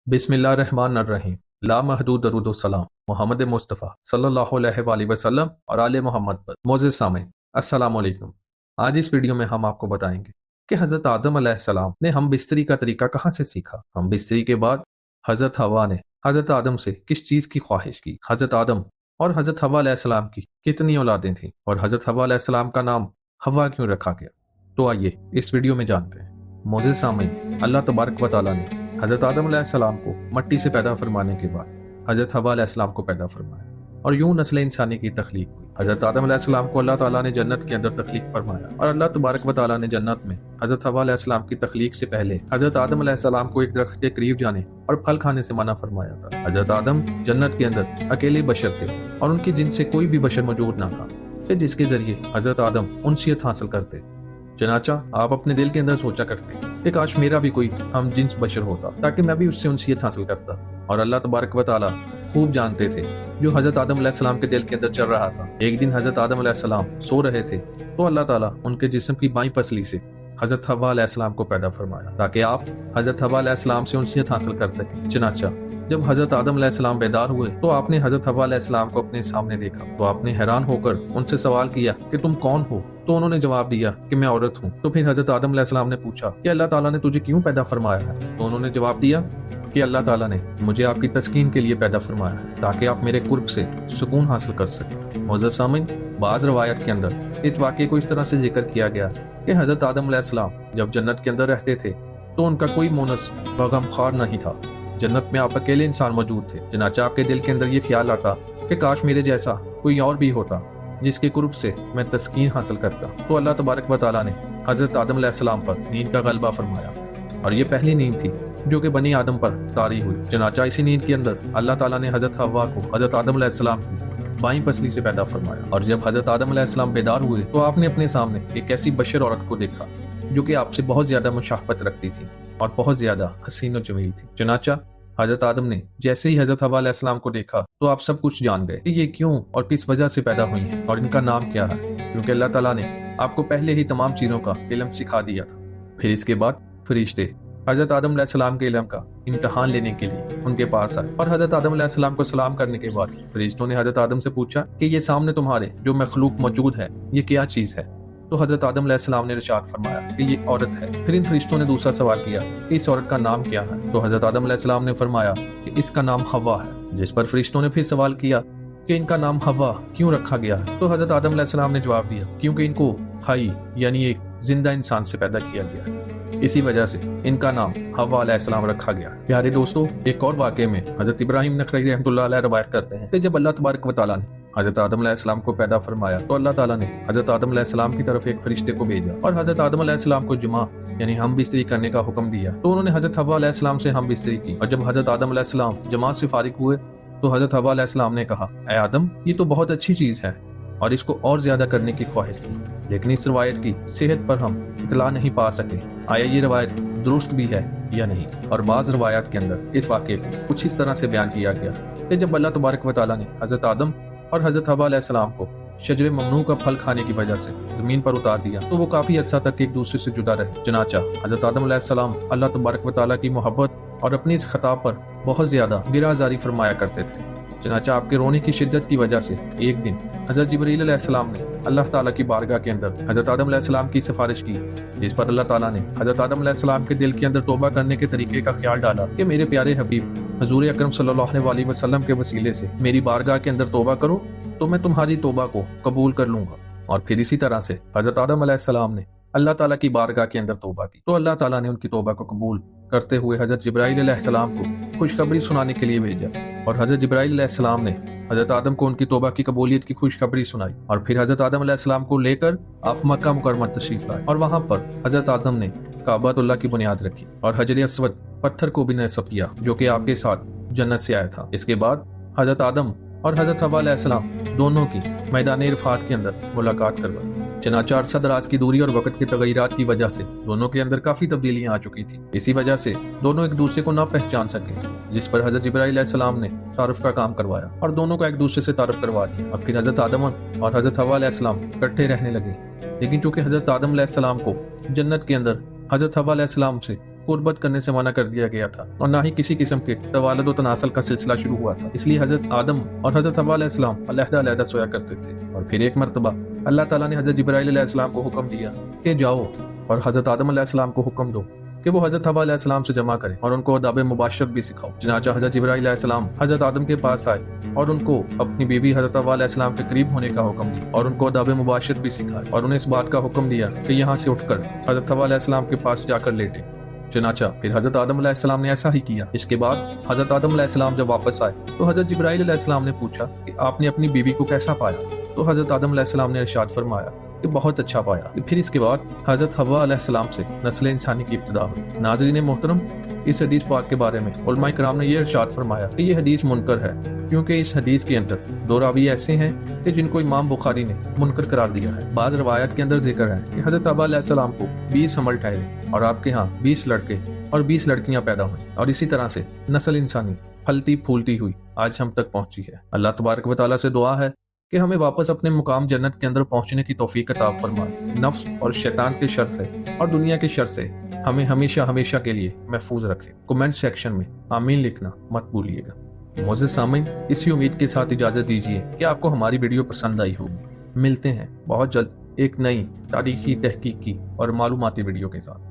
बिस्मिल्लाहिर्रहमानिर्रहीम। ला महदूद दरूद व सलाम मोहम्मद मुस्तफ़ा सल्लल्लाहु अलैहि वसल्लम और आले मोहम्मद पर। मोअज़्ज़िज़ सामीन, अस्सलाम वालेकुम। आज इस वीडियो में हम आपको बताएंगे कि हज़रत आदम अलैहिस्सलाम ने हम बिस्तरी का तरीका कहाँ से सीखा। हम बिस्तरी के बाद हज़रत हवा ने हज़रत आदम से किस चीज़ की ख्वाहिश की, हज़रत आदम और हज़रत हवा अलैहिस्सलाम की कितनी औलादें थीं और हज़रत हवा अलैहिस्सलाम का नाम हवा क्यों रखा गया। तो आइए इस वीडियो में जानते हैं। मोअज़्ज़िज़ सामीन, अल्लाह तबारक व तआला ने हज़रत आदम अलैहिस्सलाम को मट्टी से पैदा फरमाने के बाद हज़रत हवा अलैहिस्सलाम को पैदा फरमाया और यूं नस्ल इंसानी की तख्लीक हुई। हज़रत आदम अलैहिस्सलाम को अल्लाह ताला ने जन्नत के अंदर तख्लीक फरमाया और अल्लाह तबारक व तआला ने जन्नत में हज़रत हवा अलैहिस्सलाम की तख्लीक से पहले हज़रत आदम अलैहिस्सलाम को एक दरख्त के करीब जाने और फल खाने से मना फरमाया था। हज़रत आदम जन्नत के अंदर अकेले बशर थे और उनके जिनसे कोई भी बशर मौजूद ना था कि जिसके जरिए हज़रत आदम उनसियत हासिल करते। चनाचा आप अपने दिल के अंदर सोचा करते कि काश मेरा भी कोई हम जिन्स बशर होता ताकि मैं भी उससे उनसियत हासिल करता। और अल्लाह तबारक व तआला खूब जानते थे जो हज़रत आदम अलैहिस्सलाम के दिल के अंदर चल रहा था। एक दिन हज़रत आदम अलैहिस्सलाम सो रहे थे तो अल्लाह ताला उनके जिस्म की बाईं पसली से हज़रत हवा अलैहिस्सलाम को पैदा फरमाया ताकि आप हज़रत हवा अलैहिस्सलाम से उनसियत हासिल कर सकें। चनाचा जब हज़रत आदम अलैहिस्सलाम बेदार हुए तो आपने हज़रत हवा अलैहिस्सलाम को अपने सामने देखा तो आपने हैरान होकर उनसे सवाल किया कि तुम कौन हो। तो उन्होंने जवाब दिया कि मैं औरत हूँ। तो फिर हज़रत आदम अलैहिस्सलाम ने पूछा कि अल्लाह ताला ने तुझे क्यों पैदा फरमाया है। तो उन्होंने जवाब दिया कि अल्लाह ताला ने मुझे आपकी तस्कीन के लिए पैदा फरमाया है ताकि आप मेरे कुर्ब से सुकून हासिल कर सकें। मोअज़्ज़िज़ सामीन, बाज़ रवायत के अंदर इस वाक़े को इस तरह से जिक्र किया गया कि हज़रत आदम अलैहिस्सलाम जब जन्नत के अंदर रहते थे तो उनका कोई मोनस व गमख्वार नहीं था। जन्नत में आप अकेले इंसान मौजूद थे। चनाचा आपके दिल के अंदर ये ख्याल आता कि काश मेरे जैसा कोई और भी होता जिसके कुर्ब से मैं तस्कीन हासिल करता। तो अल्लाह तबारक व तआला ने हज़रत आदम अलैहिस्सलाम पर नींद का गलबा फरमाया और ये पहली नींद थी जो कि बनी आदम पर तारी हुई। चनाचा इसी नींद के अंदर अल्लाह ताला ने हज़रत हव्वा को हज़रत आदम अलैहिस्सलाम की बाईं पसली से पैदा फरमाया और जब हज़रत आदम अलैहिस्सलाम बेदार हुए तो आपने अपने सामने एक ऐसी बशर औरत को देखा जो कि आपसे बहुत ज्यादा मुशाहबत रखती थी और बहुत ज्यादा हसीन और जमील थी। चनाचा हज़रत आदम ने जैसे ही हज़रत हवा अलैहिस्सलाम को देखा तो आप सब कुछ जान गए कि ये क्यों और किस वजह से पैदा हुई हैं और इनका नाम क्या है, क्योंकि अल्लाह ताला ने आपको पहले ही तमाम चीज़ों का इल्म सिखा दिया था। फिर इसके बाद फरिश्ते हज़रत आदम अलैहिस्सलाम के इल्म का इम्तिहान लेने के लिए उनके पास आए और हज़रत आदम अलैहिस्सलाम को सलाम करने के बाद फरिश्तों ने हज़रत आदम से पूछा कि ये सामने तुम्हारे जो मखलूक मौजूद है ये क्या चीज़ है। तो हज़रत आदम अलैहिस्सलाम ने इरशाद फरमाया कि ये औरत है। फिर इन फरिश्तों ने दूसरा सवाल किया कि इस औरत का नाम क्या है। तो हज़रत आदम अलैहिस्सलाम ने फरमाया कि इसका नाम हवा है। जिस पर फरिश्तों ने फिर सवाल किया कि इनका नाम हवा क्यों रखा गया है। तो हज़रत आदम अलैहिस्सलाम ने जवाब दिया क्योंकि इनको हई यानी एक जिंदा इंसान से पैदा किया गया है, इसी वजह से इनका नाम हवा अलैहिस्सलाम रखा गया। प्यारे दोस्तों, एक और वाक़े में हज़रत इब्राहिम नखई रहमतुल्लाह अलैह रवायत करते हैं कि जब अल्लाह तबारक व तआला ने हज़रत आदम अलैहिस्सलाम को पैदा फरमाया तो अल्लाह ताला ने हज़रत आदम अलैहिस्सलाम की तरफ एक फरिश्ते को भेजा और हज़रत आदम अलैहिस्सलाम को जमा यानी हम बिस्तरी करने का हुक्म दिया। तो उन्होंने हज़रत हवा अलैहिस्सलाम से हम बिस्तरी की और जब हज़रत आदम अलैहिस्सलाम जमा से फारिग हुए तो हज़रत हवा अलैहिस्सलाम ने कहा, ऐ आदम, ये तो बहुत अच्छी चीज़ है और इसको और ज्यादा करने की ख्वाहिश की, लेकिन इस रवायत की सेहत पर हम इतला नहीं पा सके, आया ये रवायत दुरुस्त भी है या नहीं। और बाज़ रवायत के अंदर इस वाक़े को कुछ इस तरह से बयान किया गया कि जब अल्लाह तबारक व तआला ने हज़रत आदम और हज़रत हवा अलैहिस्सलाम को शजरे ममनू का फल खाने की वजह से जमीन पर उतार दिया तो वो काफी अर्सा तक एक दूसरे से जुदा रहे। चनाचा हज़रत आदम अलैहिस्सलाम अल्लाह तबारक व तआला की मोहब्बत और अपनी इस खिताब पर बहुत ज्यादा गिराजारी फरमाया करते थे। चनाचा आपके रोने की शिद्दत की वजह से एक दिन हज़रत जिब्रील अलैहिस्सलाम ने अल्लाह ताला की बारगाह के अंदर हज़रत आदम अलैहिस्सलाम की सिफारिश की, जिस पर अल्लाह ताला ने हज़रत आदम अलैहिस्सलाम के दिल के अंदर तौबा करने के तरीके का ख्याल डाला कि मेरे प्यारे हबीब हुज़ूर अकरम सल्लल्लाहु अलैहि वसल्लम के वसीले से मेरी बारगाह के अंदर तौबा करो तो मैं तुम्हारी तौबा को कबूल कर लूंगा। और फिर इसी तरह से हज़रत आदम अलैहिस्सलाम ने अल्लाह ताला की बारगाह के अंदर तौबा की तो अल्लाह ताला ने उनकी तौबा को कबूल करते हुए हज़रत जिब्राईल अलैहिस्सलाम को खुशखबरी सुनाने के लिए भेजा और हज़रत जिब्राईल अलैहिस्सलाम ने हज़रत आदम को उनकी तौबा की कबूलियत की खुशखबरी सुनाई। और फिर हज़रत आदम अलैहिस्सलाम को लेकर आप मक्का मुकर्रमा तशरीफ लाए और वहां पर हज़रत आदम ने काबतुल्लाह की बुनियाद रखी और हजर अस्वद पत्थर को भी नस्ब किया जो कि आपके साथ जन्नत से आया था। इसके बाद हज़रत आदम और हज़रत हवा अलैहिस्सलाम दोनों की मैदान इरफात के अंदर मुलाकात करवाई। चनाचा अरसा दराज की दूरी और वक्त के तगयरात की वजह से दोनों के अंदर काफी तब्दीलियां आ चुकी थी। इसी वजह से दोनों एक दूसरे को ना पहचान सके, जिस पर हज़रत जिब्राईल अलैहिस्सलाम ने तारुफ का काम करवाया और दोनों को एक दूसरे से तारुफ करवा दिया। अब फिर हज़रत आदम और हज़रत हवा अलैहिस्सलाम इकट्ठे रहने लगे, लेकिन चूंकि हज़रत आदम अलैहिस्सलाम को जन्नत के अंदर हज़रत हवा अलैहिस्सलाम से قربت کرنے سے منع کر دیا گیا تھا اور نہ ہی کسی قسم کے توالد و تناسل کا سلسلہ شروع ہوا تھا، اس لیے حضرت آدم اور حضرت حوا علیہ السلام علیحدہ علیحدہ سویا کرتے تھے۔ اور پھر ایک مرتبہ اللہ تعالیٰ نے حضرت جبرائیل علیہ السلام کو حکم دیا کہ جاؤ اور حضرت آدم علیہ السلام کو حکم دو کہ وہ حضرت حوا علیہ السلام سے جمع کریں اور ان کو آداب مباشرت بھی سکھاؤ۔ چنانچہ حضرت جبرائیل علیہ السلام حضرت آدم کے پاس آئے اور ان کو اپنی بیوی حضرت حوا علیہ السلام کے قریب ہونے کا حکم دیا اور ان کو آداب مباشرت بھی سکھائے اور انہیں اس بات کا حکم دیا کہ یہاں سے اٹھ کر حضرت حوا علیہ السلام کے پاس جا کر لیٹے۔ چنانچہ پھر حضرت آدم علیہ السلام نے ایسا ہی کیا۔ اس کے بعد حضرت آدم علیہ السلام جب واپس آئے تو حضرت جبرائیل علیہ السلام نے پوچھا کہ آپ نے اپنی بیوی کو کیسا پایا؟ تو حضرت آدم علیہ السلام نے ارشاد فرمایا کہ بہت اچھا پایا۔ پھر اس کے بعد حضرت حوا علیہ السلام سے نسل انسانی کی ابتدا ہوئی۔ ناظرین محترم، اس حدیث پاک کے بارے میں علماء کرام نے یہ ارشاد فرمایا کہ یہ حدیث منکر ہے، کیونکہ اس حدیث کے اندر دو راوی ایسے ہیں کہ جن کو امام بخاری نے منکر قرار دیا ہے۔ بعض روایات کے اندر ذکر ہے کہ حضرت حوا علیہ السلام کو 20 حمل ٹھہرے اور آپ کے ہاں 20 لڑکے اور 20 لڑکیاں پیدا ہوئیں، اور اسی طرح سے نسل انسانی پھلتی پھولتی ہوئی آج ہم تک پہنچی ہے۔ اللہ تبارک و تعالیٰ سے دعا ہے کہ ہمیں واپس اپنے مقام جنت کے اندر پہنچنے کی توفیق عطا فرمائے، نفس اور شیطان کے شر سے اور دنیا کے شر سے ہمیں ہمیشہ ہمیشہ کے لیے محفوظ رکھے۔ کمنٹ سیکشن میں آمین لکھنا مت بھولیے گا۔ معزز سامعین، اسی امید کے ساتھ اجازت دیجیے کہ آپ کو ہماری ویڈیو پسند آئی ہوگی۔ ملتے ہیں بہت جلد ایک نئی تاریخی، تحقیقی اور معلوماتی ویڈیو کے ساتھ۔